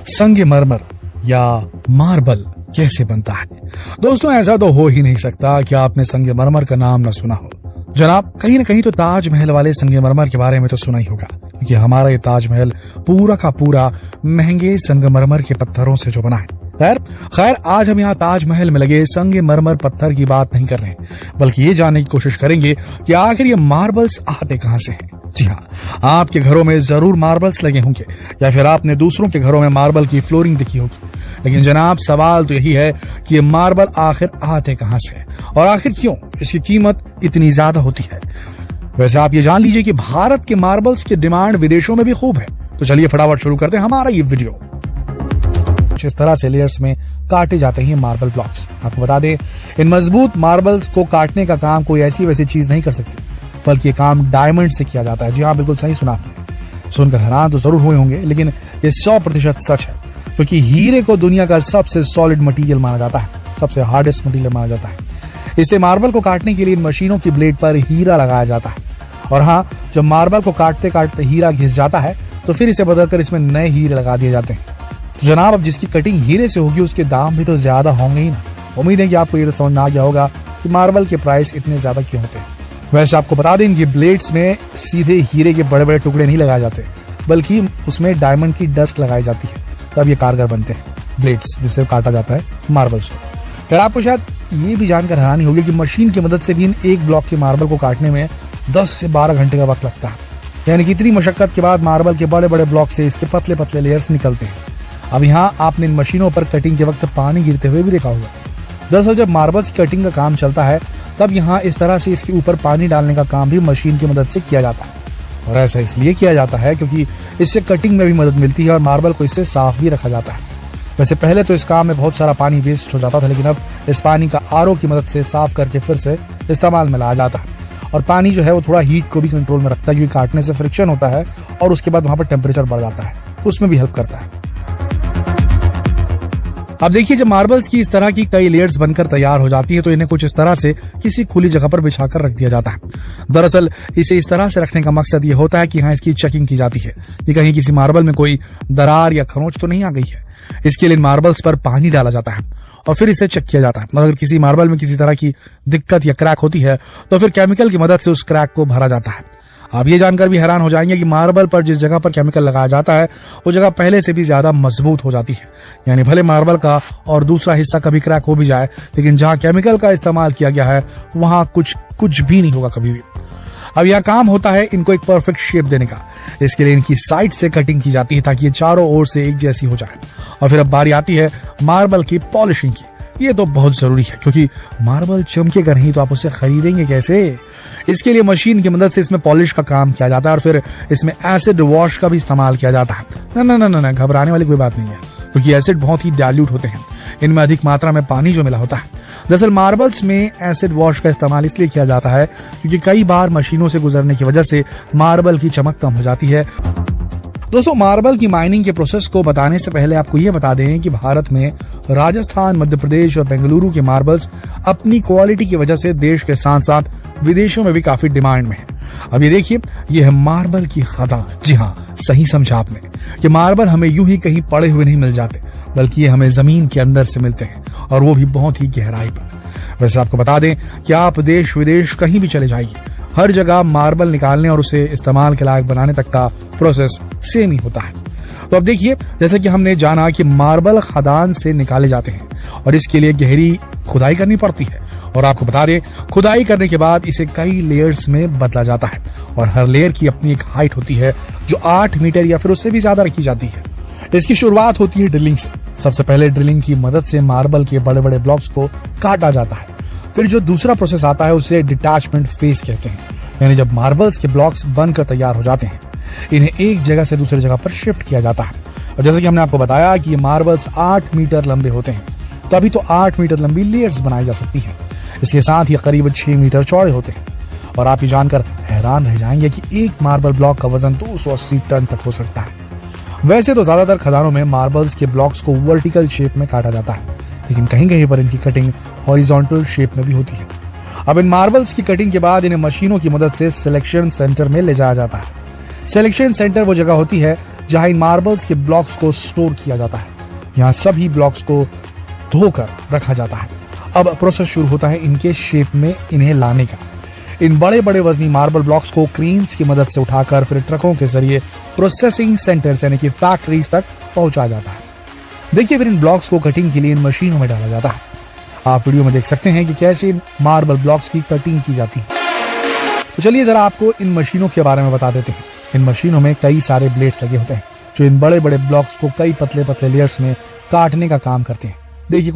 संगमरमर या मार्बल कैसे बनता है? दोस्तों, ऐसा तो हो ही नहीं सकता कि आपने संगमरमर का नाम न सुना हो। जनाब, कहीं न कहीं तो ताजमहल वाले संगमरमर के बारे में तो सुना ही होगा, क्योंकि हमारा ये ताजमहल पूरा का पूरा महंगे संगमरमर के पत्थरों से जो बना है। खैर आज हम यहाँ ताजमहल में लगे संगमरमर पत्थर की बात नहीं कर रहे हैं, बल्कि ये जानने की कोशिश करेंगे कि आखिर ये मार्बल्स आते कहाँ से हैं। जी हाँ, आपके घरों में जरूर मार्बल्स लगे होंगे या फिर आपने दूसरों के घरों में मार्बल की फ्लोरिंग देखी होगी, लेकिन जनाब सवाल तो यही है कि ये मार्बल आखिर आते कहाँ से और आखिर क्यों इसकी कीमत इतनी ज्यादा होती है। वैसे आप ये जान लीजिए कि भारत के मार्बल्स की डिमांड विदेशों में भी खूब है। तो चलिए फटाफट शुरू करते हैं हमारा ये वीडियो। इस तरह से लेयर्स में काटे जाते हैं मार्बल ब्लॉक्स। आपको बता दें, इन मजबूत मार्बल्स को काटने का काम कोई ऐसी वैसी चीज नहीं कर सकती, बल्कि ये काम डायमंड से किया जाता है। जी हाँ, बिल्कुल सही सुना आपने। सुनकर हैरान तो जरूर हुए होंगे, लेकिन ये 100% सच है, क्योंकि हीरे को दुनिया का सबसे सॉलिड मटेरियल माना जाता है, सबसे हार्डेस्ट मटेरियल माना जाता है। इसलिए मार्बल को काटने के लिए इन मशीनों की ब्लेड पर हीरा लगाया जाता है। और हाँ, जब मार्बल को काटते काटते हीरा घिस जाता है तो फिर इसे बदलकर इसमें नए हीरे लगा दिए जाते हैं। तो जनाब, अब जिसकी कटिंग हीरे से होगी उसके दाम भी तो ज्यादा होंगे ही ना। उम्मीद है कि आपको ये तो समझ में आ गया होगा कि मार्बल के प्राइस इतने ज्यादा क्यों होते हैं। वैसे आपको बता दें कि ब्लेड्स में सीधे हीरे के बड़े बड़े टुकड़े नहीं लगाए जाते, बल्कि उसमें डायमंड की डस्ट लगाई जाती है, तब ये कारगर बनते हैं ब्लेड्स जिससे काटा जाता है मार्बल्स को। फिर आपको शायद ये भी जानकर हैरानी होगी कि मशीन की मदद से भी इन एक ब्लॉक के मार्बल को काटने में 10 से 12 घंटे का वक्त लगता है। यानी कि इतनी मशक्कत के बाद मार्बल के बड़े बड़े ब्लॉक से इसके पतले पतले लेयर्स निकलते हैं। अब यहाँ आपने इन मशीनों पर कटिंग के वक्त पानी गिरते हुए भी देखा होगा। दरअसल जब मार्बल्स की कटिंग का काम चलता है तब यहाँ इस तरह से इसके ऊपर पानी डालने का काम भी मशीन की मदद से किया जाता है। और ऐसा इसलिए किया जाता है क्योंकि इससे कटिंग में भी मदद मिलती है और मार्बल को इससे साफ भी रखा जाता है। वैसे पहले तो इस काम में बहुत सारा पानी वेस्ट हो जाता था, लेकिन अब इस पानी का आरओ की मदद से साफ करके फिर से इस्तेमाल में लाया जाता है। और पानी जो है वो थोड़ा हीट को भी कंट्रोल में रखता है, क्योंकि काटने से फ्रिक्शन होता है और उसके बाद वहां पर टेम्परेचर बढ़ जाता है, तो उसमें भी हेल्प करता है। अब देखिए, जब मार्बल्स की इस तरह की कई लेयर्स बनकर तैयार हो जाती है तो इन्हें कुछ इस तरह से किसी खुली जगह पर बिछाकर रख दिया जाता है। दरअसल इसे इस तरह से रखने का मकसद ये होता है कि यहाँ इसकी चेकिंग की जाती है कि कहीं किसी मार्बल में कोई दरार या खरोंच तो नहीं आ गई है। इसके लिए इन मार्बल्स पर पानी डाला जाता है और फिर इसे चेक किया जाता है। और अगर किसी मार्बल में किसी तरह की दिक्कत या क्रैक होती है तो फिर केमिकल की मदद से उस क्रैक को भरा जाता है। आप ये जानकर भी हैरान हो जाएंगे कि मार्बल पर जिस जगह पर केमिकल लगाया जाता है वो जगह पहले से भी ज्यादा मजबूत हो जाती है। यानी भले मार्बल का और दूसरा हिस्सा कभी क्रैक हो भी जाए, लेकिन जहां केमिकल का इस्तेमाल किया गया है वहां कुछ भी नहीं होगा कभी भी। अब यहाँ काम होता है इनको एक परफेक्ट शेप देने का। इसके लिए इनकी साइड से कटिंग की जाती है ताकि ये चारों ओर से एक जैसी हो जाए। और फिर अब बारी आती है मार्बल की पॉलिशिंग की। ये तो बहुत जरूरी है, क्योंकि मार्बल चमकेगा नहीं तो आप उसे खरीदेंगे कैसे। इसके लिए मशीन की मदद से इसमें पॉलिश का काम किया जाता है और फिर इसमें एसिड वॉश का भी इस्तेमाल किया जाता है। ना, घबराने वाली कोई बात नहीं है, क्योंकि एसिड बहुत ही डाइल्यूट होते हैं, इनमें अधिक मात्रा में पानी जो मिला होता है। दरअसल मार्बल्स में एसिड वॉश का इस्तेमाल इसलिए किया जाता है क्योंकि कई बार मशीनों से गुजरने की वजह से मार्बल की चमक कम हो जाती है। दोस्तों, मार्बल की माइनिंग के प्रोसेस को बताने से पहले आपको ये बता दें कि भारत में राजस्थान, मध्य प्रदेश और बेंगलुरु के मार्बल्स अपनी क्वालिटी की वजह से देश के साथ साथ विदेशों में भी काफी डिमांड में है। अब ये देखिए, ये है मार्बल की खदान। जी हाँ, सही समझा आपने कि मार्बल हमें यूं ही कहीं पड़े हुए नहीं मिल जाते, बल्कि ये हमें जमीन के अंदर से मिलते हैं, और वो भी बहुत ही गहराई पर। वैसे आपको बता दें कि आप देश विदेश कहीं भी चले जाइए, हर जगह मार्बल निकालने और उसे इस्तेमाल के लायक बनाने तक का प्रोसेस सेम ही होता है। तो अब देखिए, जैसे कि हमने जाना कि मार्बल खदान से निकाले जाते हैं और इसके लिए गहरी खुदाई करनी पड़ती है। और आपको बता दें, खुदाई करने के बाद इसे कई लेयर्स में बदला जाता है और हर लेयर की अपनी एक हाइट होती है जो 8 मीटर या फिर उससे भी ज्यादा रखी जाती है। इसकी शुरुआत होती है ड्रिलिंग से। सबसे पहले ड्रिलिंग की मदद से मार्बल के बड़े बड़े ब्लॉक्स को काटा जाता है। फिर जो दूसरा प्रोसेस आता है उसे डिटैचमेंट फेज कहते हैं। यानी जब मार्बल्स के ब्लॉक्स बनकर तैयार हो जाते हैं, इन्हें एक जगह से दूसरी जगह पर शिफ्ट किया जाता है। और जैसे कि हमने आपको बताया कि ये मार्बल्स 8 मीटर लंबे होते हैं, तो अभी तो 8 मीटर लंबी लेयर्स बनाई जा सकती हैं। इसके साथ ही करीब 6 मीटर चौड़े होते हैं। और आप ये जानकर हैरान रह जाएंगे कि एक मार्बल ब्लॉक का वजन 280 टन तक हो सकता है। वैसे तो ज्यादातर खदानों में मार्बल्स के ब्लॉक्स को वर्टिकल शेप में काटा जाता है, लेकिन कहीं कहीं पर इनकी कटिंग हॉरिजॉन्टल शेप में भी होती है। अब इन मार्बल्स की कटिंग के बाद इन्हें मशीनों की मदद से सिलेक्शन सेंटर में ले जाया जाता है। सिलेक्शन सेंटर वो जगह होती है जहां इन मार्बल्स के ब्लॉक्स को स्टोर किया जाता है। यहाँ सभी ब्लॉक्स को धोकर रखा जाता है। अब प्रोसेस शुरू होता है इनके शेप में इन्हें लाने का। इन बड़े बड़े वजनी मार्बल ब्लॉक्स को क्रेन्स की मदद से उठाकर फिर ट्रकों के जरिए प्रोसेसिंग सेंटर्स यानी कि फैक्ट्रीज तक पहुंचाया जाता है। देखिए फिर इन ब्लॉक्स को कटिंग के लिए इन मशीनों में डाला जाता है। आप वीडियो में देख सकते हैं कि कैसे इन मार्बल ब्लॉक्स की कटिंग की जाती है। तो चलिए जरा आपको इन मशीनों के बारे में बता देते हैं। इन मशीनों में कई सारे ब्लेड्स लगे होते हैं जो इन बड़े बड़े ब्लॉक्स को कई पतले पतले लेयर्स में काटने का काम करते हैं। देखिए